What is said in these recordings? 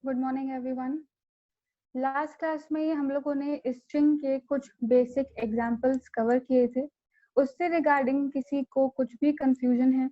Good morning everyone. Last class में हम लोगों ने स्ट्रिंग के कुछ बेसिक एग्जांपल्स कवर किए थे। उससे रिगार्डिंग किसी को कुछ भी कंफ्यूजन है?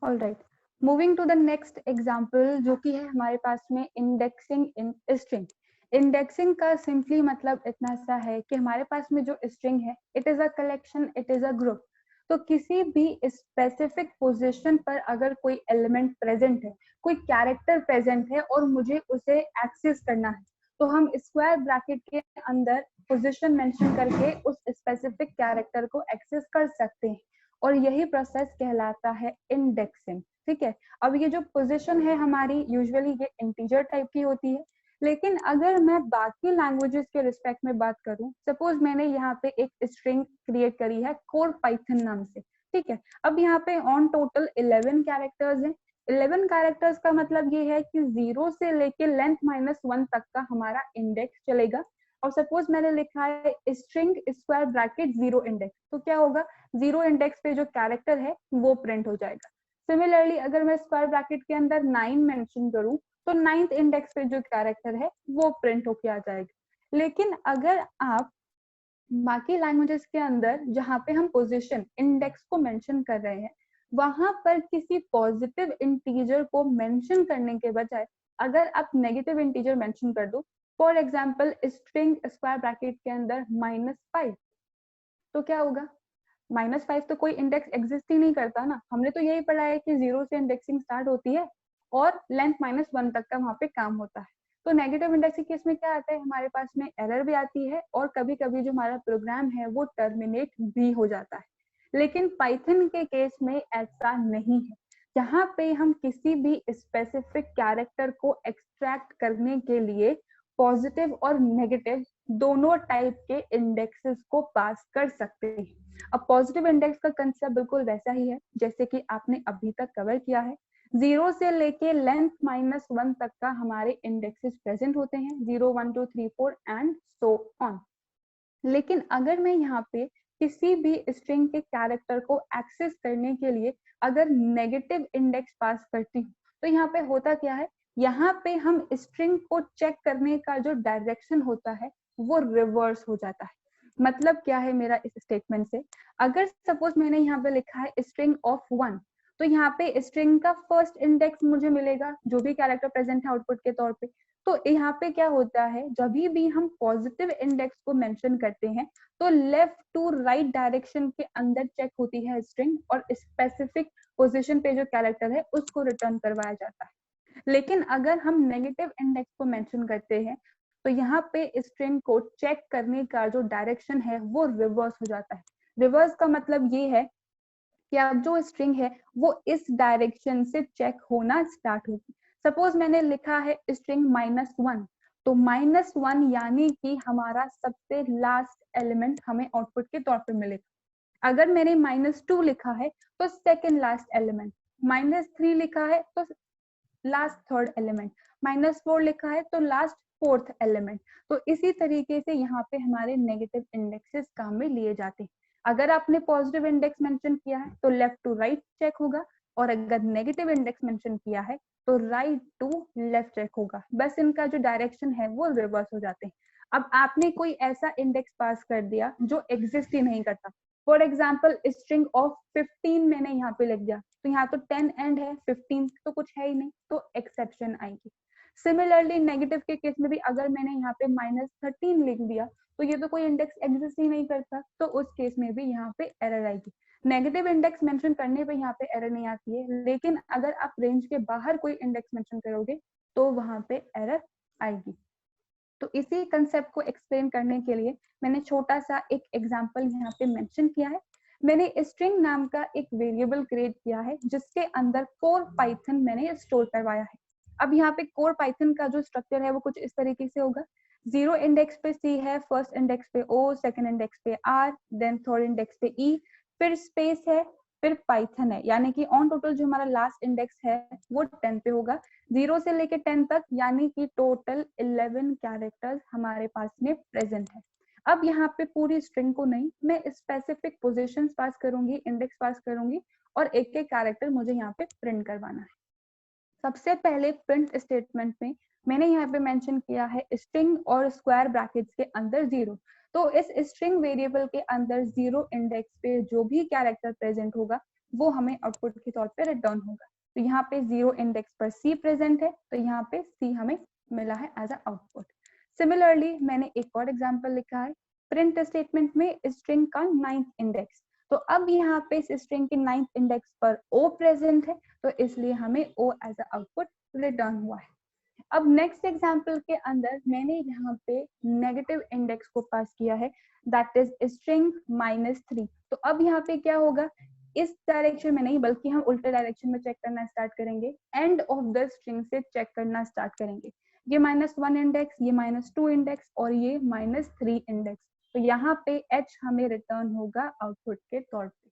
All right, moving to the next example जो कि है हमारे पास में इंडेक्सिंग इन स्ट्रिंग। इंडेक्सिंग का सिंपली मतलब इतना सा है कि हमारे पास में जो स्ट्रिंग है it is a collection, it is a group. तो किसी भी स्पेसिफिक पोजीशन पर अगर कोई एलिमेंट प्रेजेंट है, कोई कैरेक्टर प्रेजेंट है और मुझे उसे एक्सेस करना है, तो हम स्क्वायर ब्रैकेट के अंदर पोजीशन मेंशन करके उस स्पेसिफिक कैरेक्टर को एक्सेस कर सकते हैं और यही प्रोसेस कहलाता है इंडेक्सिंग। ठीक है, अब ये जो पोजीशन है हमारी यूजुअली ये इंटीजर टाइप की होती है, लेकिन अगर मैं बाकी लैंग्वेजेस के रिस्पेक्ट में बात करूं, सपोज मैंने यहाँ पे एक स्ट्रिंग क्रिएट करी है कोर पाइथन नाम से। ठीक है, अब यहाँ पे ऑन टोटल 11 कैरेक्टर्स हैं। 11 कैरेक्टर्स का मतलब ये है कि 0 से लेके लेंथ -1 तक का हमारा इंडेक्स चलेगा। और सपोज मैंने लिखा है स्ट्रिंग स्क्वायर ब्रैकेट 0 इंडेक्स, तो क्या होगा, 0 इंडेक्स पे जो कैरेक्टर है वो प्रिंट हो जाएगा। सिमिलरली अगर मैं स्क्वायर ब्रैकेट के अंदर 9 मेंशन करूं, तो 9th इंडेक्स पे जो कैरेक्टर है वो प्रिंट होके आ जाएगा। लेकिन अगर आप बाकी लैंग्वेजेस के अंदर जहाँ पे हम पोजीशन इंडेक्स को मेंशन कर रहे हैं, वहां पर किसी पॉजिटिव इंटीजर को मेंशन करने के बजाय अगर आप नेगेटिव इंटीजर मेंशन कर दो, for example string square bracket के अंदर -5, तो क्या होगा, -5 तो कोई इंडेक्स एग्जिस्ट ही नहीं करता ना। हमने तो यही पढ़ा है कि 0 से इंडेक्सिंग स्टार्ट होती है और लेंथ -1 तक का वहां पे काम होता है। तो नेगेटिव इंडेक्स के केस में क्या आता है, हमारे पास में एरर भी आती है और कभी कभी जो हमारा प्रोग्राम है वो टर्मिनेट भी हो जाता है। लेकिन पाइथन के केस में ऐसा नहीं है। यहाँ पे हम किसी भी स्पेसिफिक कैरेक्टर को एक्सट्रैक्ट करने के लिए पॉजिटिव और नेगेटिव दोनों टाइप के इंडेक्सेस को पास कर सकते हैं। अब पॉजिटिव इंडेक्स का कंसेप्ट बिल्कुल वैसा ही है जैसे कि आपने अभी तक कवर किया है। 0 से लेके लेंथ -1 तक का हमारे इंडेक्सेस प्रेजेंट होते हैं, 0 1 2 3 4 एंड सो ऑन। लेकिन अगर मैं यहाँ पे किसी भी स्ट्रिंग के कैरेक्टर को एक्सेस करने के लिए अगर नेगेटिव इंडेक्स पास करती हूँ, तो यहाँ पे होता क्या है, यहाँ पे हम स्ट्रिंग को चेक करने का जो डायरेक्शन होता है वो रिवर्स हो जाता है। मतलब क्या है मेरा इस स्टेटमेंट से, अगर सपोज मैंने यहाँ पे लिखा है स्ट्रिंग ऑफ 1, तो यहाँ पे स्ट्रिंग का फर्स्ट इंडेक्स मुझे मिलेगा जो भी कैरेक्टर प्रेजेंट है आउटपुट के तौर पे। तो यहाँ पे क्या होता है, जब भी हम पॉजिटिव इंडेक्स को मेंशन करते हैं तो लेफ्ट टू राइट डायरेक्शन के अंदर चेक होती है स्ट्रिंग और स्पेसिफिक पोजीशन पे जो कैरेक्टर है उसको रिटर्न करवाया जाता है। लेकिन अगर हम नेगेटिव इंडेक्स को मेंशन करते हैं तो यहाँ पे स्ट्रिंग को चेक करने का जो डायरेक्शन है वो रिवर्स हो जाता है। रिवर्स का मतलब ये है कि अब जो स्ट्रिंग है वो इस डायरेक्शन से चेक होना स्टार्ट होगी। सपोज मैंने लिखा है स्ट्रिंग -1, तो -1 यानी कि हमारा सबसे लास्ट एलिमेंट हमें आउटपुट के तौर पे मिलेगा। अगर मैंने -2 लिखा है तो सेकेंड लास्ट एलिमेंट, -3 लिखा है तो लास्ट थर्ड एलिमेंट, -4 लिखा है तो लास्ट फोर्थ एलिमेंट। तो इसी तरीके से यहाँ पे हमारे नेगेटिव इंडेक्सेस काम में लिए जाते हैं। अगर आपने पॉजिटिव इंडेक्स मेंशन किया है तो लेफ्ट टू राइट चेक होगा, और अगर नेगेटिव इंडेक्स मेंशन किया है तो राइट टू लेफ्ट चेक होगा। बस इनका जो डायरेक्शन है वो रिवर्स हो जाते हैं। अब आपने कोई ऐसा इंडेक्स पास कर दिया जो एग्जिस्ट ही नहीं करता, फॉर एग्जाम्पल स्ट्रिंग ऑफ 15 मैंने यहाँ पे लिख दिया, तो यहाँ तो 10 एंड है, 15 तो कुछ है ही नहीं, तो एक्सेप्शन आएगी। सिमिलरली नेगेटिव के केस में भी अगर मैंने यहाँ पे -13 लिख दिया तो ये तो कोई इंडेक्स एग्जिस्ट ही नहीं करता, तो उस केस में भी यहाँ पे एरर आएगी। नेगेटिव इंडेक्स मेंशन करने पे यहाँ पे एरर नहीं आती है, लेकिन अगर आप रेंज के बाहर कोई इंडेक्स मेंशन करोगे तो वहां पे एरर आएगी। तो इसी कंसेप्ट को एक्सप्लेन करने के लिए मैंने छोटा सा एक एग्जांपल यहाँ पे मेंशन किया है। मैंने स्ट्रिंग नाम का एक वेरिएबल क्रिएट किया है जिसके अंदर कोर पाइथन मैंने स्टोर करवाया है। अब यहाँ पे कोर पाइथन का जो स्ट्रक्चर है वो कुछ इस तरीके से होगा, 0 इंडेक्स पे सी है, फर्स्ट इंडेक्स पे ओ, सेकंड इंडेक्स पे आर, देन थर्ड इंडेक्स पे ई, फिर स्पेस है, फिर पाइथन है, यानी कि ऑन टोटल जो हमारा लास्ट इंडेक्स है वो 10 पे होगा, 0 से लेके 10 तक, यानी कि टोटल 11 कैरेक्टर्स हमारे पास में प्रेजेंट है। अब यहाँ पे पूरी स्ट्रिंग को नहीं, मैं स्पेसिफिक पोजीशंस पास करूंगी, इंडेक्स पास करूंगी, और एक एक कैरेक्टर मुझे यहाँ पे प्रिंट करवाना है। सबसे पहले प्रिंट स्टेटमेंट में मैंने यहाँ पे मेंशन किया है स्ट्रिंग और स्क्वायर ब्रैकेट्स के अंदर 0। तो इस स्ट्रिंग वेरिएबल के अंदर 0 इंडेक्स पे जो भी कैरेक्टर प्रेजेंट होगा वो हमें आउटपुट के तौर पे रिटर्न होगा। तो यहाँ पे 0 इंडेक्स पर C प्रेजेंट है, तो यहाँ पे C हमें मिला है एज अ आउटपुट। सिमिलरली मैंने एक और एग्जाम्पल लिखा है, प्रिंट स्टेटमेंट में स्ट्रिंग का 9th इंडेक्स, तो अब यहाँ पे इस स्ट्रिंग के 9th इंडेक्स पर O प्रेजेंट है, तो इसलिए हमें O as a output return हुआ है। अब नेक्स्ट एग्जांपल के अंदर मैंने यहाँ पे नेगेटिव इंडेक्स को पास किया है, दैट इज स्ट्रिंग -3। तो अब यहाँ पे क्या होगा, इस डायरेक्शन में नहीं बल्कि हम उल्टे डायरेक्शन में चेक करना स्टार्ट करेंगे, एंड ऑफ द स्ट्रिंग से चेक करना स्टार्ट करेंगे। ये -1 इंडेक्स, ये -2 इंडेक्स और ये -3 इंडेक्स, तो यहाँ पे H हमें रिटर्न होगा आउटपुट के तौर पे।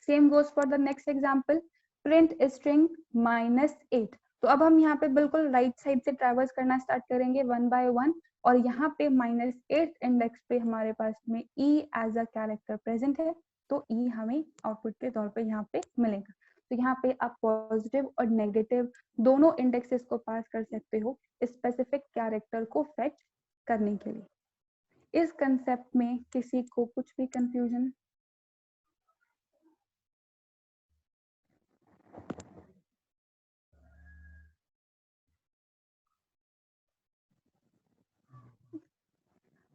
Same goes for the next example, print string -8। तो अब हम यहाँ पे बिल्कुल राइट साइड से ट्रैवर्स करना स्टार्ट करेंगे 1 बाय 1, और यहाँ पे -8 इंडेक्स पे हमारे पास में E as a character present है, तो E हमें आउटपुट के तौर पे यहाँ पे मिलेगा। तो यहाँ पे आप पॉजिटिव और नेगेटिव दोनों इंडेक्सेस को पास कर सकते हो स्पेसिफिक कैरेक्टर को फेच करने के लिए। इस कंसेप्ट में किसी को कुछ भी confusion?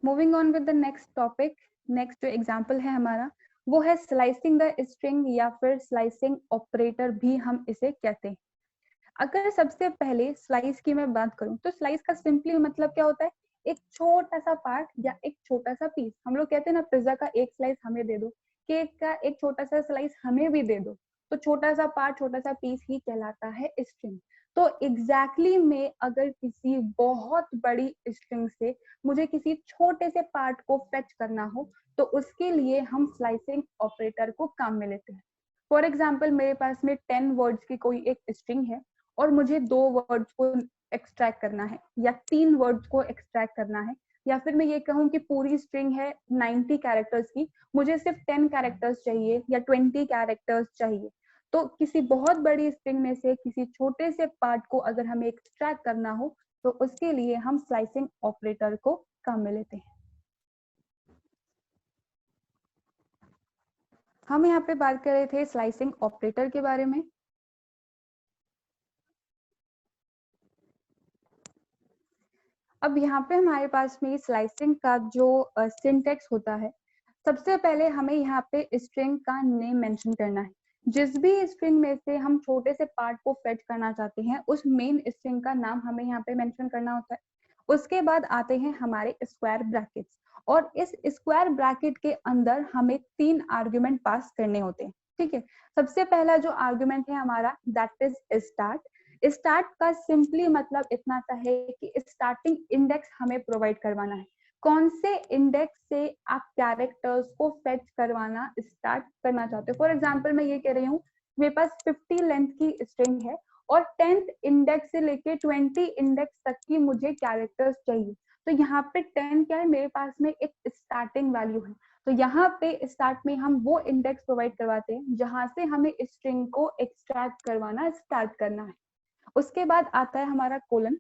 Moving on with the next topic, next जो एग्जांपल है हमारा वो है स्लाइसिंग द स्ट्रिंग, या फिर स्लाइसिंग ऑपरेटर भी हम इसे कहते हैं। अगर सबसे पहले स्लाइस की मैं बात करूं तो स्लाइस का सिंपली मतलब क्या होता है, एक छोटा सा पार्ट या एक छोटा सा पीस। हम लोग कहते हैं ना पिज्जा का एक स्लाइस हमें दे दो, केक का एक छोटा सा स्लाइस हमें भी दे दो, तो छोटा सा पार्ट, छोटा सा पीस ही कहलाता है स्ट्रिंग। तो एग्जैक्टली में अगर किसी बहुत बड़ी स्ट्रिंग से मुझे किसी छोटे से पार्ट को फेच करना हो तो उसके लिए हम स्लाइसिंग ऑपरेटर को काम में लेते हैं। फॉर एग्जाम्पल मेरे पास में 10 वर्ड्स की कोई एक स्ट्रिंग है और मुझे 2 वर्ड्स को एक्सट्रैक्ट करना है या 3 वर्ड्स को एक्सट्रैक्ट करना है, या फिर मैं ये कहूँ कि पूरी स्ट्रिंग है 90 कैरेक्टर्स की, मुझे सिर्फ 10 कैरेक्टर्स चाहिए या 20 कैरेक्टर्स चाहिए। तो किसी बहुत बड़ी स्ट्रिंग में से किसी छोटे से पार्ट को अगर हमें एक्सट्रैक्ट करना हो तो उसके लिए हम स्लाइसिंग ऑपरेटर को काम में लेते हैं। हम यहाँ पे बात कर रहे थे स्लाइसिंग ऑपरेटर के बारे में। अब यहाँ पे हमारे पास में स्लाइसिंग का जो सिंटेक्स होता है, सबसे पहले हमें यहाँ पे स्ट्रिंग का नेम मेंशन करना है। जिस भी स्ट्रिंग में से हम छोटे से पार्ट को फेच करना चाहते हैं उस मेन स्ट्रिंग का नाम हमें यहाँ पे मेंशन करना होता है। उसके बाद आते हैं हमारे स्क्वायर ब्रैकेट्स, और इस स्क्वायर ब्रैकेट के अंदर हमें 3 आर्गुमेंट पास करने होते हैं। ठीक है, सबसे पहला जो आर्गुमेंट है हमारा दैट इज स्टार्ट। स्टार्ट का सिंपली मतलब इतना सा है कि स्टार्टिंग इंडेक्स हमें प्रोवाइड करवाना है, कौन से इंडेक्स से आप कैरेक्टर्स को फेच करवाना स्टार्ट करना चाहते हो। फॉर एग्जांपल मैं ये कह रही हूँ मेरे पास 50 लेंथ की स्ट्रिंग है और 10th इंडेक्स से लेके 20 इंडेक्स तक की मुझे कैरेक्टर्स चाहिए, तो यहाँ पे 10 क्या है, मेरे पास में एक स्टार्टिंग वैल्यू है। तो यहाँ पे स्टार्ट में हम वो इंडेक्स प्रोवाइड करवाते हैं जहां से हमें स्ट्रिंग को एक्सट्रैक्ट करवाना स्टार्ट करना है। उसके बाद आता है हमारा कोलन,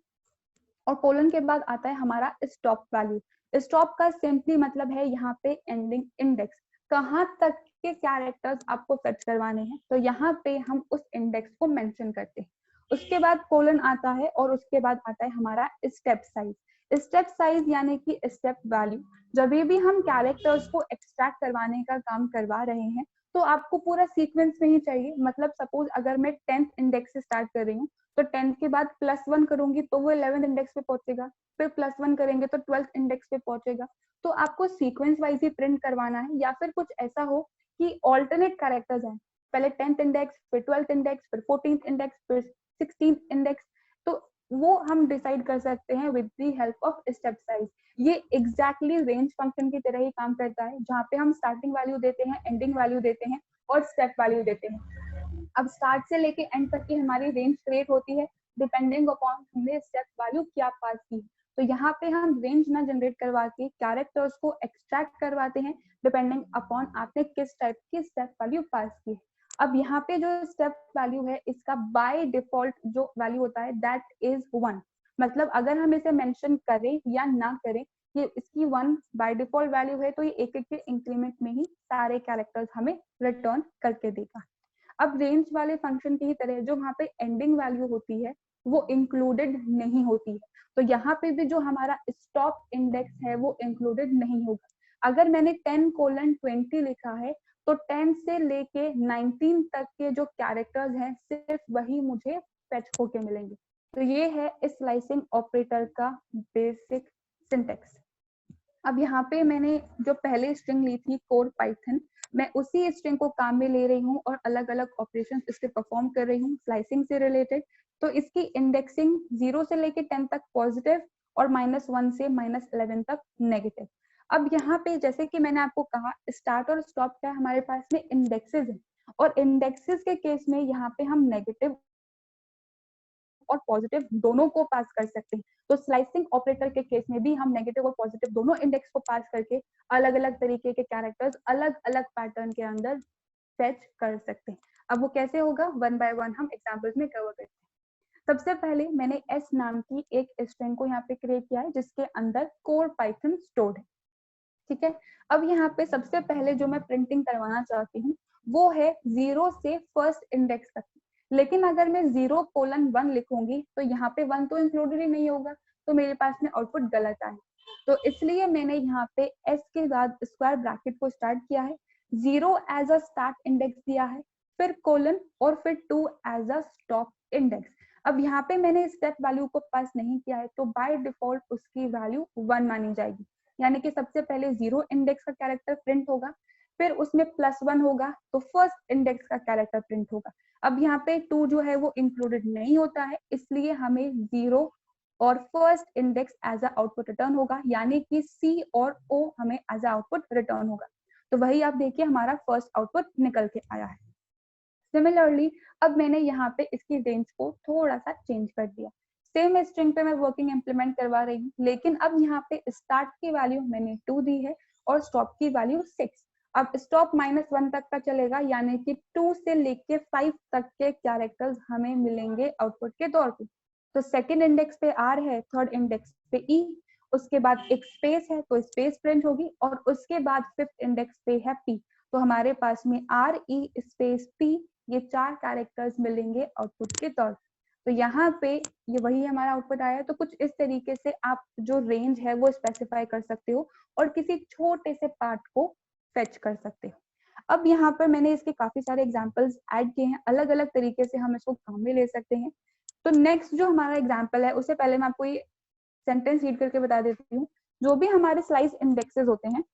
और कोलन के बाद आता है हमारा स्टॉप वैल्यू। स्टॉप का सिंपली मतलब है यहाँ पे एंडिंग इंडेक्स, कहाँ तक के कैरेक्टर्स आपको फेच करवाने हैं, तो यहाँ पे हम उस इंडेक्स को मेंशन करते हैं। उसके बाद कोलन आता है और उसके बाद आता है हमारा स्टेप साइज। स्टेप साइज यानी कि स्टेप वैल्यू, जब भी हम कैरेक्टर्स को एक्सट्रैक्ट करवाने का काम करवा रहे हैं तो आपको पूरा सीक्वेंस में ही चाहिए। मतलब सपोज अगर मैं 10th इंडेक्स से स्टार्ट कर रही हूँ तो 10 के बाद +1 करूंगी तो वो 11th इंडेक्स पे पहुंचेगा, फिर +1 करेंगे तो 12th इंडेक्स पे पहुंचेगा। तो आपको सीक्वेंस वाइज ही प्रिंट करवाना है, या फिर कुछ ऐसा हो कि ऑल्टरनेट कैरेक्टर्स हैं, पहले 10th इंडेक्स, फिर 12th इंडेक्स, फिर 14th इंडेक्स, फिर 16th इंडेक्स, तो वो हम डिसाइड कर सकते हैं with the help of step size. ये एग्जैक्टली रेंज फंक्शन की तरह ही काम करता है, जहाँ पे हम स्टार्टिंग वैल्यू देते हैं, एंडिंग वैल्यू देते हैं, और स्टेप वैल्यू देते हैं। अब स्टार्ट से लेके एंड तक की हमारी रेंज क्रिएट होती है डिपेंडिंग अपॉन हमने स्टेप वैल्यू क्या पास की। तो यहाँ पे हम रेंज ना जनरेट करवा के कैरेक्टर्स को एक्सट्रैक्ट करवाते हैं डिपेंडिंग अपॉन आपने किस टाइप की स्टेप वैल्यू पास की है। अब यहाँ पे जो स्टेप वैल्यू है इसका बाय डिफॉल्ट जो वैल्यू होता है दैट इज 1। मतलब अगर हम इसे मेंशन करें या ना करें, ये इसकी 1 बाय डिफॉल्ट वैल्यू है, तो ये एक एक के इंक्रीमेंट में ही सारे कैरेक्टर्स हमें रिटर्न करके देगा। अब रेंज वाले फंक्शन की ही तरह जो वहाँ पे एंडिंग वैल्यू होती है वो इंक्लूडेड नहीं होती है, तो यहाँ पे भी जो हमारा स्टॉप इंडेक्स है वो इंक्लूडेड नहीं होगा। अगर मैंने 10:20 लिखा है तो 10 से लेके 19 तक के जो कैरेक्टर्स हैं सिर्फ वही मुझे फेच होके मिलेंगे। तो ये है इस स्लाइसिंग ऑपरेटर का बेसिक सिंटेक्स। अब यहाँ पे मैंने जो पहले स्ट्रिंग ली थी कोर पाइथन, मैं उसी स्ट्रिंग को काम में ले रही हूँ और अलग अलग ऑपरेशन इसके परफॉर्म कर रही हूँ स्लाइसिंग से रिलेटेड। तो इसकी इंडेक्सिंग 0 से लेके 10 तक पॉजिटिव और -1 से -11 तक नेगेटिव। अब यहाँ पे जैसे कि मैंने आपको कहा स्टार्ट और स्टॉप का हमारे पास में इंडेक्सेस है, और इंडेक्सेस के केस में यहाँ पे हम नेगेटिव और पॉजिटिव दोनों को पास कर सकते हैं। तो स्लाइसिंग ऑपरेटर के केस में भी हम नेगेटिव और पॉजिटिव दोनों इंडेक्स को पास करके अलग अलग तरीके के कैरेक्टर्स अलग अलग पैटर्न के अंदर फेच कर सकते हैं। अब वो कैसे होगा, 1 बाय 1 हम एग्जांपल्स में कवर करते हैं। सबसे पहले मैंने एस नाम की एक स्ट्रिंग को यहाँ पे क्रिएट किया है जिसके अंदर कोर पाइथन स्टोर्ड है, ठीक है। अब यहाँ पे सबसे पहले जो मैं प्रिंटिंग करवाना चाहती हूँ वो है 0 से फर्स्ट इंडेक्स तक। लेकिन अगर मैं 0:1 लिखूंगी तो यहाँ पे 1 तो इंक्लूडेड ही नहीं होगा, तो मेरे पास में आउटपुट गलत आए। तो इसलिए मैंने यहाँ पे एस के बाद स्क्वायर ब्रैकेट को स्टार्ट किया है, 0 एज अ स्टार्ट इंडेक्स दिया है, फिर कोलन और फिर 2 एज अ स्टॉप इंडेक्स। अब यहाँ पे मैंने स्टेप वैल्यू को पास नहीं किया है तो बाय डिफॉल्ट उसकी वैल्यू 1 मानी जाएगी, यानी कि सबसे पहले 0 इंडेक्स का कैरेक्टर प्रिंट होगा, फिर उसमें +1 होगा तो फर्स्ट इंडेक्स का कैरेक्टर प्रिंट होगा। अब यहाँ पे 2 जो है वो इंक्लूडेड नहीं होता है, इसलिए हमें 0 और first index as a output return होगा, यानी कि C और O हमें एज अ आउटपुट रिटर्न होगा। तो वही आप देखिए हमारा फर्स्ट आउटपुट निकल के आया है। सिमिलरली अब मैंने यहाँ पे इसकी रेंज को थोड़ा सा चेंज कर दिया, सेम स्ट्रिंग पे मैं वर्किंग इंप्लीमेंट करवा रही हूँ, लेकिन अब यहाँ पे स्टार्ट की वैल्यू मैंने 2 दी है और स्टॉप की वैल्यू 6। अब स्टॉप -1 तक का चलेगा, यानी कि 2 से लेके 5 तक के कैरेक्टर्स हमें मिलेंगे आउटपुट के तौर पे। तो सेकेंड इंडेक्स पे R है, थर्ड इंडेक्स पे E, उसके बाद एक स्पेस है तो स्पेस प्रिंट होगी, और उसके बाद फिफ्थ इंडेक्स पे है P। तो हमारे पास में RE स्पेस P ये 4 कैरेक्टर्स मिलेंगे आउटपुट के तौर पे। तो यहाँ पे ये वही हमारा आउटपुट आया है। तो कुछ इस तरीके से आप जो रेंज है वो स्पेसिफाई कर सकते हो और किसी छोटे से पार्ट को फेच कर सकते हो। अब यहाँ पर मैंने इसके काफी सारे एग्जांपल्स ऐड किए हैं, अलग अलग तरीके से हम इसको काम में ले सकते हैं। तो नेक्स्ट जो हमारा एग्जाम्पल है उससे पहले मैं आपको ये सेंटेंस रीड करके बता देती हूँ। जो भी हमारे स्लाइस इंडेक्सेस होते हैं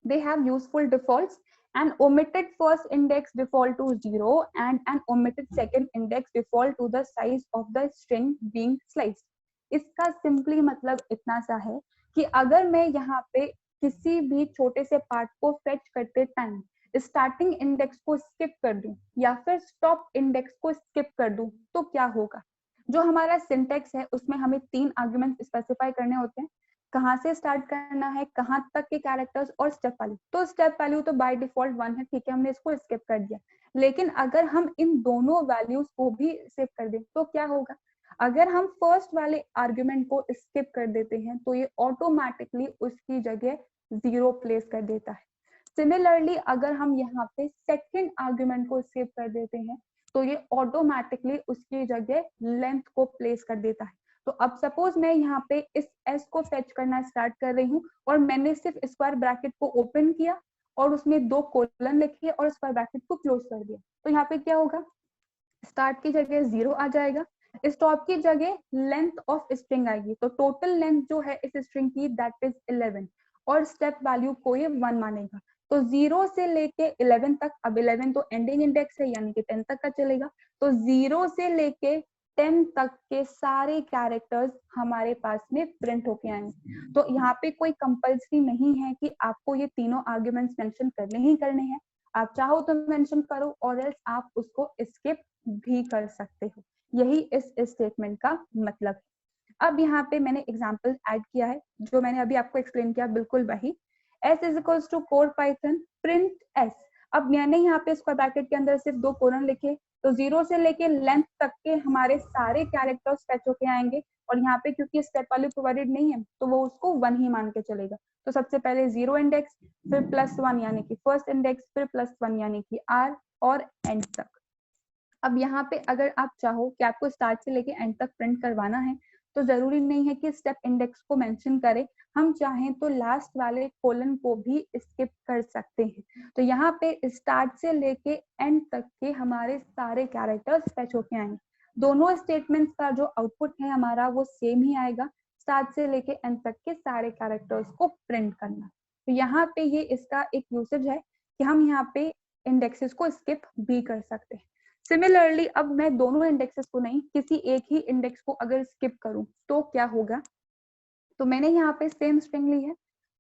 they have useful defaults. An omitted first index default to 0 and an omitted second index default to the size of the string being sliced. इसका सिंपली मतलब इतना सा है कि अगर मैं यहाँ पे किसी भी छोटे से पार्ट को फेच करते टाइम स्टार्टिंग इंडेक्स को स्किप कर दूं या फिर स्टॉप इंडेक्स को स्किप कर दूं तो क्या होगा। जो हमारा सिंटेक्स है उसमें हमें 3 आर्गुमेंट स्पेसिफाई करने होते हैं, कहाँ से स्टार्ट करना है, कहाँ तक के कैरेक्टर्स और स्टेप वैल्यू। तो स्टेप वैल्यू तो बाय डिफॉल्ट 1 है, ठीक है, हमने इसको स्किप कर दिया। लेकिन अगर हम इन दोनों वैल्यूज को भी स्किप कर दें तो क्या होगा। अगर हम फर्स्ट वाले आर्गुमेंट को स्किप कर देते हैं तो ये ऑटोमेटिकली उसकी जगह 0 प्लेस कर देता है। सिमिलरली अगर हम यहाँ पे सेकेंड आर्गुमेंट को स्किप कर देते हैं तो ये ऑटोमेटिकली उसकी जगह लेंथ को प्लेस कर देता है। तो अब सपोज मैं यहाँ पे इस s को फेच करना स्टार्ट कर रही हूँ और मैंने सिर्फ स्क्वायर ब्रैकेट को ओपन किया और उसमें 2 कोलन लिखे और स्क्वायर ब्रैकेट को क्लोज कर दिया, तो यहाँ पे क्या होगा, स्टार्ट की जगह 0 आ जाएगा, स्टॉप की जगह लेंथ ऑफ स्ट्रिंग आएगी। तो टोटल लेंथ जो है इस स्ट्रिंग की दैट इज 11 और स्टेप वैल्यू को ये 1 मानेगा। तो 0 से लेके 11 तक, अब 11 तो एंडिंग इंडेक्स है यानी कि 10 तक का चलेगा, तो 0 से लेके 10 तक के सारे कैरेक्टर्स हमारे पास में प्रिंट होके आएंगे। तो यहाँ पे कोई कंपल्सरी नहीं है कि आपको ये तीनों आर्ग्यूमेंट्स मेंशन करने ही करने हैं। आप चाहो तो मेंशन करो और एल्स आप उसको स्किप भी कर सकते हो। यही इस स्टेटमेंट का मतलब है। अब यहाँ पे मैंने एग्जाम्पल ऐड किया है जो मैंने अभी आपको एक्सप्लेन किया, बिल्कुल वही। s is equals to core python print s। अब मैंने यहाँ पे स्क्वायर ब्रैकेट के अंदर सिर्फ 2 कोलन लिखे, तो 0 से लेके लेंथ तक के हमारे सारे कैरेक्टर्स फेच होके आएंगे, और यहाँ पे क्योंकि स्टेप वैल्यू प्रोवाइडेड नहीं है तो वो उसको 1 ही मान के चलेगा। तो सबसे पहले 0 इंडेक्स, फिर +1 यानी कि फर्स्ट इंडेक्स, फिर +1 यानी कि r, और एंड तक। अब यहाँ पे अगर आप चाहो कि आपको स्टार्ट से लेके एंड तक प्रिंट करवाना है तो जरूरी नहीं है कि स्टेप इंडेक्स को मेंशन करें, हम चाहें तो लास्ट वाले कोलन को भी स्किप कर सकते हैं। तो यहाँ पे स्टार्ट से लेके एंड तक के हमारे सारे कैरेक्टर्स फेच होके आएंगे। दोनों स्टेटमेंट्स का जो आउटपुट है हमारा वो सेम ही आएगा, स्टार्ट से लेके एंड तक के सारे कैरेक्टर्स को प्रिंट करना। तो यहाँ पे ये इसका एक यूसेज है कि हम यहाँ पे इंडेक्सेस को स्किप भी कर सकते हैं। सिमिलरली अब मैं दोनों इंडेक्सेस को नहीं, किसी एक ही इंडेक्स को अगर स्किप करूं तो क्या होगा। तो मैंने यहाँ पे सेम स्ट्रिंग ली है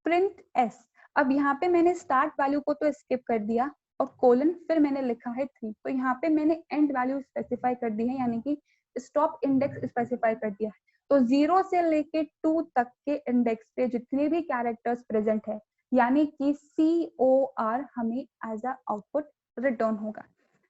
प्रिंट s। अब यहाँ पे मैंने स्टार्ट वैल्यू को तो स्किप कर दिया और कोलन, फिर मैंने लिखा है 3, तो यहाँ पे मैंने एंड वैल्यू स्पेसिफाई कर दी है, यानी कि स्टॉप इंडेक्स स्पेसिफाई कर दिया है। तो 0 से लेके 2 तक के इंडेक्स पे जितने भी कैरेक्टर्स प्रेजेंट है, यानी कि COR हमें एज अ आउटपुट रिटर्न होगा।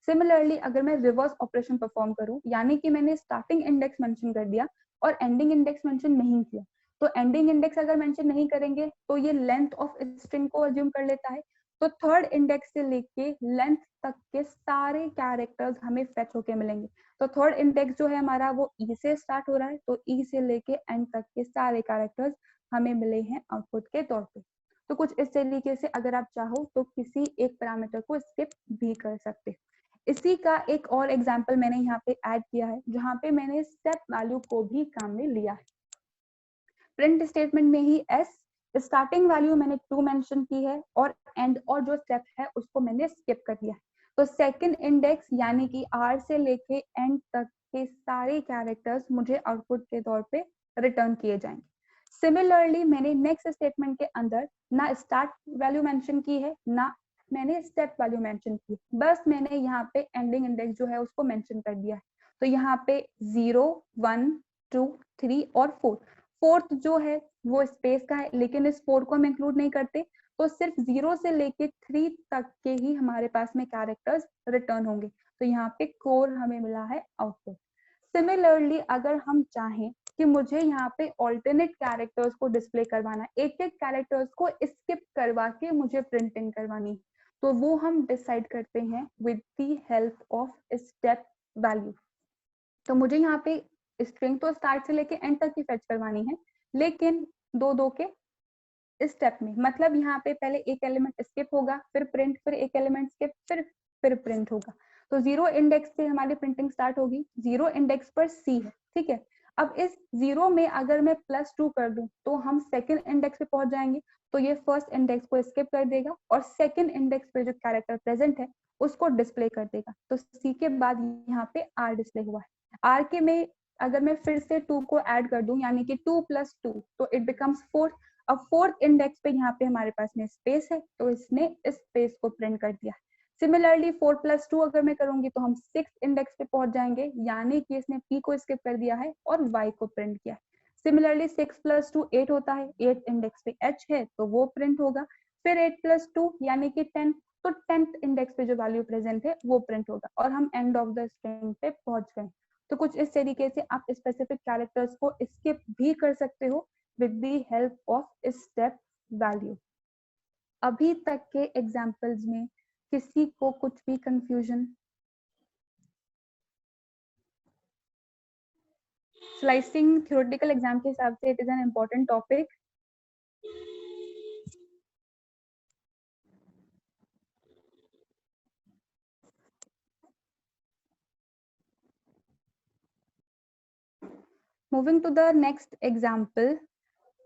सिमिलरली अगर मैं रिवर्स ऑपरेशन परफॉर्म करूं, यानी कि मैंने स्टार्टिंग इंडेक्स मेंशन कर दिया और एंडिंग इंडेक्स मेंशन नहीं किया, तो एंडिंग इंडेक्स अगर मेंशन नहीं करेंगे तो ये लेंथ ऑफ स्ट्रिंग को अज्यूम कर लेता है। तो थर्ड इंडेक्स से लेके लेंथ तक के सारे कैरेक्टर्स हमें फेच होके मिलेंगे। तो थर्ड इंडेक्स जो है हमारा वो ई से स्टार्ट हो रहा है, तो ई से लेके एंड तक के सारे कैरेक्टर्स हमें मिले हैं आउटपुट के तौर पे। तो कुछ इस तरीके से अगर आप चाहो तो किसी एक पैरामीटर को स्किप भी कर सकते हो। इसी का एक और एग्जाम्पल मैंने यहाँ पे ऐड किया है, जहाँ पे मैंने स्टेप वैल्यू को भी काम में लिया है। प्रिंट स्टेटमेंट में ही s स्टार्टिंग वैल्यू मैंने 2 मेंशन की है और एंड और जो स्टेप है उसको मैंने स्किप कर दिया है। तो सेकंड इंडेक्स यानी कि r से लेके एंड तक के सारे कैरेक्टर्स मुझे आउटपुट के तौर पे रिटर्न किए जाएंगे। सिमिलरली मैंने नेक्स्ट स्टेटमेंट के अंदर ना स्टार्ट वैल्यू मेंशन की है ना मैंने स्टेप वैल्यू मेंशन की, बस मैंने यहाँ पे एंडिंग इंडेक्स जो है उसको मेंशन कर दिया है। तो यहाँ पे 0, 1, 2, 3 और 4, फोर्थ जो है वो स्पेस का है, लेकिन इस 4 को हम इंक्लूड नहीं करते, तो सिर्फ 0 से लेके 3 तक के ही हमारे पास में कैरेक्टर्स रिटर्न होंगे। तो यहाँ पे कोर हमें मिला है आउटपुट। सिमिलरली अगर हम चाहें कि मुझे यहाँ पे ऑल्टरनेट कैरेक्टर्स को डिस्प्ले करवाना है, एक एक कैरेक्टर्स को स्किप करवा के मुझे प्रिंटिंग करवानी है, तो वो हम डिसाइड करते हैं with the help of step value. तो मुझे यहाँ पे स्ट्रिंग तो स्टार्ट से लेके एंड तक की फेच करवानी है, लेकिन दो दो के स्टेप में, मतलब यहाँ पे पहले एक एलिमेंट स्किप होगा, फिर प्रिंट, फिर एक एलिमेंट स्किप, फिर प्रिंट होगा। तो 0 इंडेक्स से हमारी प्रिंटिंग स्टार्ट होगी, 0 इंडेक्स पर C है, ठीक है। अब इस 0 में अगर मैं +2 कर दूं तो हम सेकंड इंडेक्स पे पहुंच जाएंगे, तो ये फर्स्ट इंडेक्स को स्किप कर देगा और सेकंड इंडेक्स पे जो कैरेक्टर प्रेजेंट है उसको डिस्प्ले कर देगा। तो C के बाद यहाँ पे R डिस्प्ले हुआ है। R के में अगर मैं फिर से 2 को ऐड कर दूं, यानी कि 2 + 2, तो इट बिकम्स 4। अब फोर्थ इंडेक्स पे यहाँ पे हमारे पास में स्पेस है, तो इसने इस स्पेस को प्रिंट कर दिया। सिमिलरली 4 + 2 अगर मैं करूंगी तो हम 6 इंडेक्स पे पहुंच जाएंगे, यानी कि इसने p को स्किप कर दिया है और y को प्रिंट किया। सिमिलरली 6 + 2 8 होता है, 8 इंडेक्स पे h है तो वो प्रिंट होगा। फिर 8 + 2 यानी कि 10, तो 10th इंडेक्स पे जो वैल्यू प्रेजेंट है वो प्रिंट होगा और हम एंड ऑफ द स्ट्रिंग पे पहुंच गए। तो कुछ इस तरीके से आप स्पेसिफिक कैरेक्टर्स को स्किप भी कर सकते हो with the help of step value। अभी तक के एग्जाम्पल्स में किसी को कुछ भी कंफ्यूजन? स्लाइसिंग थ्योरेटिकल एग्जाम के हिसाब से it is an important topic. Moving to the next example.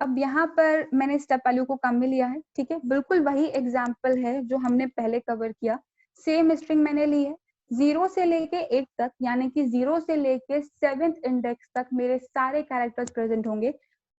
अब यहाँ पर मैंने स्टेप वैल्यू को कम में लिया है, ठीक है, बिल्कुल वही एग्जाम्पल है जो हमने पहले कवर किया। सेम स्ट्रिंग मैंने ली है, 0 से लेके 8 तक, यानी कि 0 से लेके 7th इंडेक्स तक मेरे सारे कैरेक्टर्स प्रेजेंट होंगे।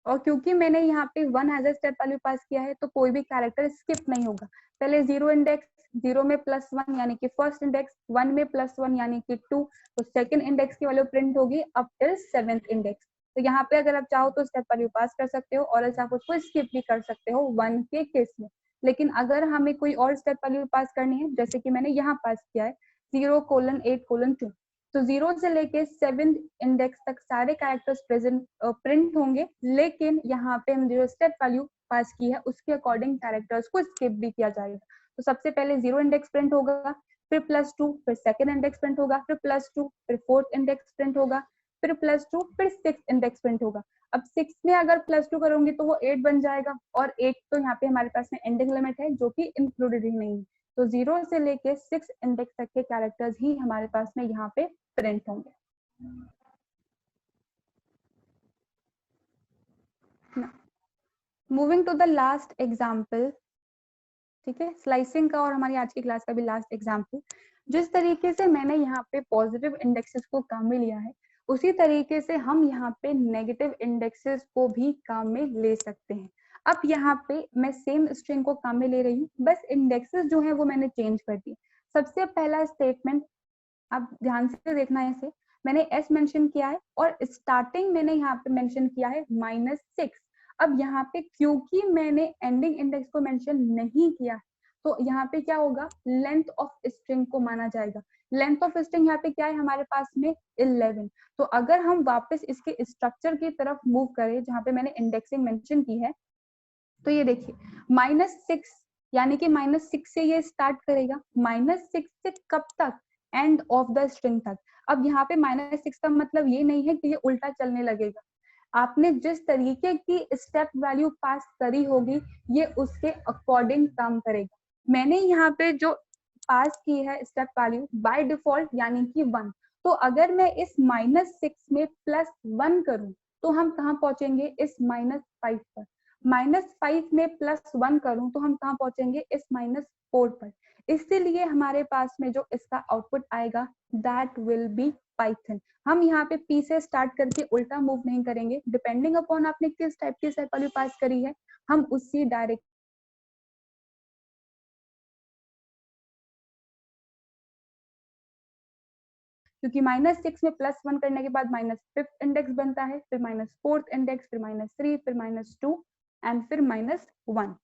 और क्योंकि मैंने यहाँ पे 1 as a step value pass किया है तो कोई भी कैरेक्टर स्किप नहीं होगा। पहले 0 इंडेक्स, 0 में +1 यानी कि फर्स्ट इंडेक्स, 1 में +1 यानी कि 2, तो सेकंड इंडेक्स की वैल्यू प्रिंट होगी अप टिल 7th इंडेक्स। तो यहाँ पे अगर आप चाहो तो स्टेप वैल्यू पास कर सकते हो और आप उसको स्किप भी कर सकते हो 1 के केस में। लेकिन अगर हमें कोई और स्टेप वैल्यू पास करनी है, जैसे कि मैंने यहाँ पास किया है 0:8:2, तो 0 से लेके 7th इंडेक्स तक सारे कैरेक्टर्स प्रेजेंट प्रिंट होंगे, लेकिन यहाँ पे हम जो स्टेप वैल्यू पास की है उसके अकॉर्डिंग कैरेक्टर्स को स्किप भी किया जाएगा। तो सबसे पहले 0 इंडेक्स प्रिंट होगा, फिर +2, फिर सेकंड इंडेक्स प्रिंट होगा, फिर +2, फिर फोर्थ इंडेक्स प्रिंट होगा, फिर +2, फिर सिक्स इंडेक्स प्रिंट होगा। अब 6 में अगर +2 करोगे तो वो 8 बन जाएगा, और 8 तो यहाँ पे हमारे पास में एंडिंग लिमिट है जो कि इंक्लूडेड ही नहीं है। तो 0 से लेके 6 इंडेक्स तक के कैरेक्टर्स ही हमारे पास में यहाँ पे प्रिंट होंगे। Moving to the last example, ठीक है, स्लाइसिंग का और हमारी आज की क्लास का भी लास्ट एग्जाम्पल। जिस तरीके से मैंने यहाँ पे पॉजिटिव इंडेक्सेस को काम में लिया है, उसी तरीके से हम यहाँ पे नेगेटिव इंडेक्सेस को भी काम में ले सकते हैं। अब यहाँ पे मैं सेम स्ट्रिंग को काम में ले रही हूँ, बस इंडेक्सेस जो है वो मैंने चेंज कर दिए। सबसे पहला स्टेटमेंट, आप ध्यान से देखना है, इसे मैंने s मेंशन किया है और स्टार्टिंग मैंने यहाँ पे मेंशन किया है -6। अब यहाँ पे क्योंकि मैंने एंडिंग इंडेक्स को मेंशन नहीं किया, तो यहाँ पे क्या होगा, लेंथ ऑफ स्ट्रिंग को माना जाएगा। लेंथ ऑफ स्ट्रिंग यहाँ पे क्या है हमारे पास में 11। तो अगर हम वापस इसके स्ट्रक्चर की तरफ मूव करें जहाँ पे मैंने इंडेक्सिंग मेंशन की है, तो ये देखिए -6 यानी कि -6 से ये स्टार्ट करेगा, -6 से कब तक, एंड ऑफ द स्ट्रिंग तक। अब यहाँ पे -6 का मतलब ये नहीं है कि ये उल्टा चलने लगेगा। आपने जिस तरीके की स्टेप वैल्यू पास करी होगी ये उसके अकॉर्डिंग काम करेगा। मैंने यहाँ पे जो पास की है स्टेप वैल्यू बाय डिफॉल्ट यानी कि 1, तो अगर मैं इस -6 में +1 करूं तो हम कहाँ पहुंचेंगे, इस -5 पर। -5 में +1 करूं तो हम कहाँ पहुंचेंगे, इस -4 पर। इसीलिए हमारे पास में जो इसका आउटपुट आएगा दैट विल बी पाइथन। हम यहाँ पे पी से स्टार्ट करके उल्टा मूव नहीं करेंगे, डिपेंडिंग अपॉन आपने किस टाइप की स्टेप वैल्यू पास करी है हम उसी डायरेक्ट, क्योंकि -6 में +1 करने के बाद -5th इंडेक्स बनता है, फिर -4th इंडेक्स, फिर -3, फिर -2 एंड फिर -1।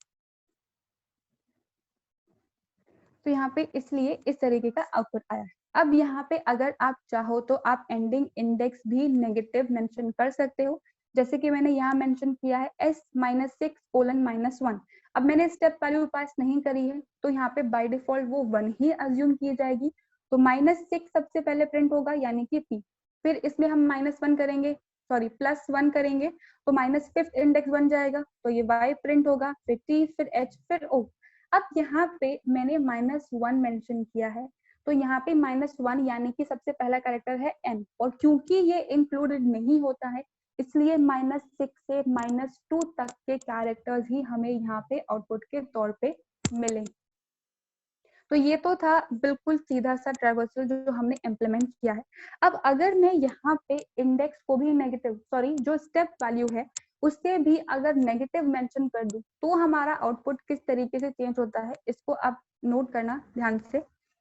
तो यहाँ पे इसलिए इस तरीके का आउटपुट आया है। अब यहाँ पे अगर आप चाहो तो आप एंडिंग इंडेक्स भी नेगेटिव मेंशन कर सकते हो, जैसे कि मैंने यहाँ मेंशन किया है s-6:-1। अब मैंने स्टेप वैल्यू पास नहीं करी है तो यहाँ पे बाय डिफॉल्ट वो 1 ही अज्यूम की जाएगी। तो -6 सबसे पहले प्रिंट होगा यानी कि p, फिर इसमें हम -1 करेंगे, सॉरी +1 करेंगे तो -5th इंडेक्स बन जाएगा, तो ये y प्रिंट होगा, फिर t, फिर h, फिर o। अब यहाँ पे मैंने -1 मेंशन किया है, तो यहाँ पे -1 यानी कि सबसे पहला कैरेक्टर है n, और क्योंकि ये इंक्लूडेड नहीं होता है इसलिए -6 से -2 तक के कैरेक्टर्स ही हमें यहाँ पे आउटपुट के तौर पे मिले। तो ये तो था बिल्कुल सीधा सा ट्रैवर्सल जो हमने इम्प्लीमेंट किया है। अब अगर मैं यहाँ पे इंडेक्स को भी नेगेटिव, सॉरी जो स्टेप वैल्यू है उससे भी अगर नेगेटिव मेंशन कर दूं तो हमारा आउटपुट किस तरीके से चेंज होता है, इसको आप नोट करना ध्यान से।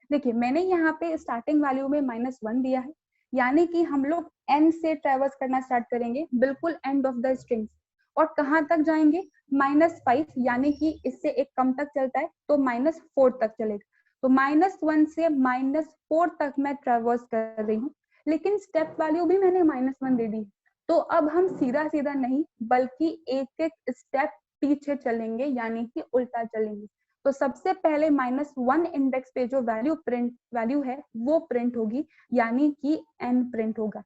देखिए मैंने यहाँ पे स्टार्टिंग वैल्यू में -1 दिया है, यानी कि हम लोग n से ट्रेवर्स करना स्टार्ट करेंगे बिल्कुल एंड ऑफ द स्ट्रिंग, और कहाँ तक जाएंगे, -5, यानी कि इससे एक कम तक चलता है तो -4 तक चलेगा। तो -1 से -4 तक मैं ट्रेवर्स कर रही हूँ, लेकिन स्टेप वैल्यू भी मैंने -1 दे दी। तो अब हम सीधा सीधा नहीं बल्कि एक एक स्टेप पीछे चलेंगे यानी कि उल्टा चलेंगे। तो सबसे पहले -1 इंडेक्स पे जो वैल्यू है वो प्रिंट होगी यानी कि n प्रिंट होगा।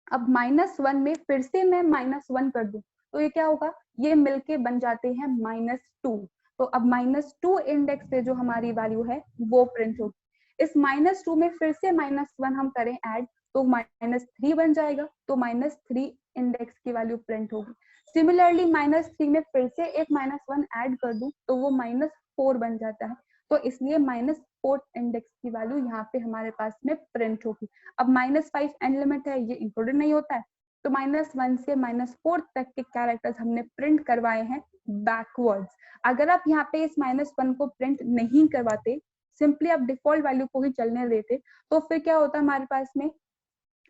अब -1 में फिर से मैं -1 कर दूं तो ये क्या होगा, ये मिलके बन जाते हैं -2। तो अब -2 इंडेक्स पे जो हमारी वैल्यू है वो प्रिंट होगी। इस -2 में फिर से -1 हम करें ऐड तो -3 बन जाएगा, तो -3 इंडेक्स की वैल्यू प्रिंट होगी। सिमिलरली -3 में फिर से एक -1 ऐड कर दूं तो वो -4 बन जाता है, तो इसलिए -4 इंडेक्स की वैल्यू यहाँ पे हमारे पास में प्रिंट होगी। अब -5 एंड लिमिट है, ये इंक्लूडेड नहीं होता है, तो -1 से -4 तक के कैरेक्टर्स हमने प्रिंट करवाए हैं बैकवर्ड्स। अगर आप यहाँ पे इस -1 को प्रिंट नहीं करवाते, सिंपली आप डिफॉल्ट वैल्यू को ही चलने देते, तो फिर क्या होता है हमारे पास में,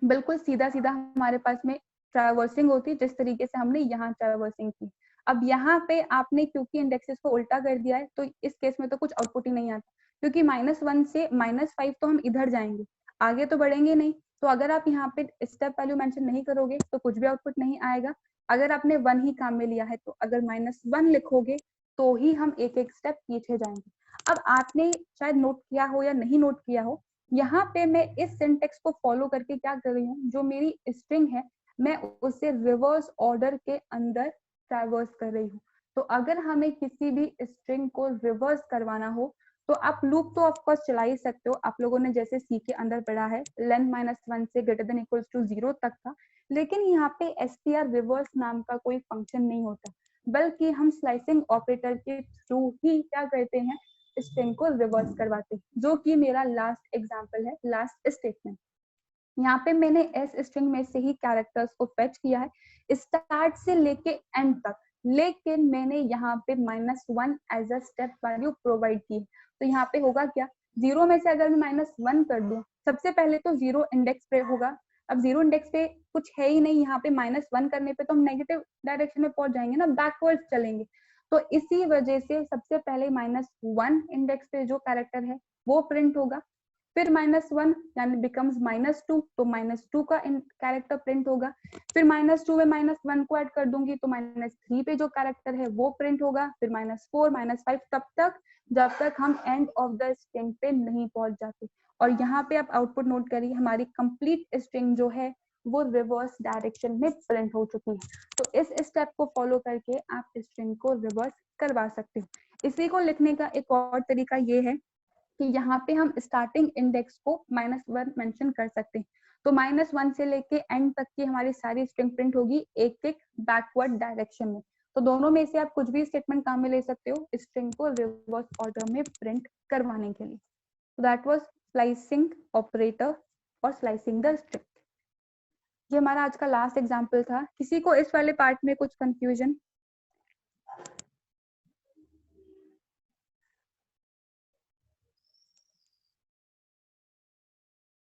बिल्कुल सीधा सीधा हमारे पास में ट्रैवर्सिंग होती, जिस तरीके से हमने यहाँ ट्रैवर्सिंग की। अब यहाँ पे आपने क्योंकि इंडेक्सेस को उल्टा कर दिया है, तो इस केस में तो कुछ आउटपुट ही नहीं आता, क्योंकि -1 से -5 तो हम इधर जाएंगे, आगे तो बढ़ेंगे नहीं। तो अगर आप यहाँ पे स्टेप वैल्यू मेंशन नहीं करोगे तो कुछ भी आउटपुट नहीं आएगा। अगर आपने 1 ही काम में लिया है, तो अगर -1 लिखोगे तो ही हम एक एक स्टेप पीछे जाएंगे। अब आपने शायद नोट किया हो या नहीं नोट किया हो, यहाँ पे मैं इस सिंटेक्स को फॉलो करके क्या कर रही हूँ, जो मेरी स्ट्रिंग है मैं उसे रिवर्स ऑर्डर के अंदर ट्रैवर्स कर रही हूँ। तो अगर हमें किसी भी स्ट्रिंग को रिवर्स करवाना हो, तो आप लूप तो ऑफकोर्स चला ही सकते हो, आप लोगों ने जैसे सी के अंदर पढ़ा है लेंथ -1 से ग्रेटर देन इक्वल्स टू 0 तक था, लेकिन यहाँ पे str रिवर्स नाम का कोई फंक्शन नहीं होता, बल्कि हम स्लाइसिंग ऑपरेटर के थ्रू ही क्या करते हैं, स्ट्रिंग को रिवर्स करवाते हैं, जो कि मेरा लास्ट एग्जांपल है, लास्ट स्टेटमेंट। यहाँ पे मैंने एस स्ट्रिंग में से ही कैरेक्टर्स को फेच किया है स्टार्ट से लेके एंड तक, लेकिन मैंने यहाँ पे -1 as a step value provide की है। तो यहाँ पे होगा क्या, 0 में से अगर मैं -1 कर दूं, सबसे पहले तो 0 इंडेक्स पे होगा। अब 0 इंडेक्स पे कुछ है ही नहीं, यहाँ पे -1 करने पे तो हम नेगेटिव डायरेक्शन में पहुंच जाएंगे ना, बैकवर्ड्स चलेंगे। तो इसी वजह से सबसे पहले -1 इंडेक्स पे जो कैरेक्टर है वो प्रिंट होगा, फिर -1 यानी बिकम्स -2, तो -2 का कैरेक्टर प्रिंट होगा, फिर -2 में -1 को ऐड कर दूंगी तो -3 पे जो कैरेक्टर है वो प्रिंट होगा, फिर -4 -5, तब तक जब तक हम एंड ऑफ द स्ट्रिंग पे नहीं पहुंच जाते। और यहाँ पे आप आउटपुट नोट करिए, हमारी कंप्लीट स्ट्रिंग जो है वो रिवर्स डायरेक्शन में प्रिंट हो चुकी है। तो इस स्टेप को फॉलो करके आप स्ट्रिंग को रिवर्स करवा सकते हो। इसी को लिखने का एक और तरीका ये है कि यहाँ पे हम स्टार्टिंग इंडेक्स को -1 मेंशन कर सकते हैं। तो -1 से लेके एंड तक की हमारी सारी स्ट्रिंग प्रिंट होगी एक एक बैकवर्ड डायरेक्शन में। तो दोनों में से आप कुछ भी स्टेटमेंट काम में ले सकते हो स्ट्रिंग को रिवर्स ऑर्डर में प्रिंट करवाने के लिए। तो दैट वाज स्लाइसिंग ऑपरेटर और स्लाइसिंग द स्ट्रिंग। ये हमारा आज का लास्ट एग्जाम्पल था। किसी को इस वाले पार्ट में कुछ कंफ्यूजन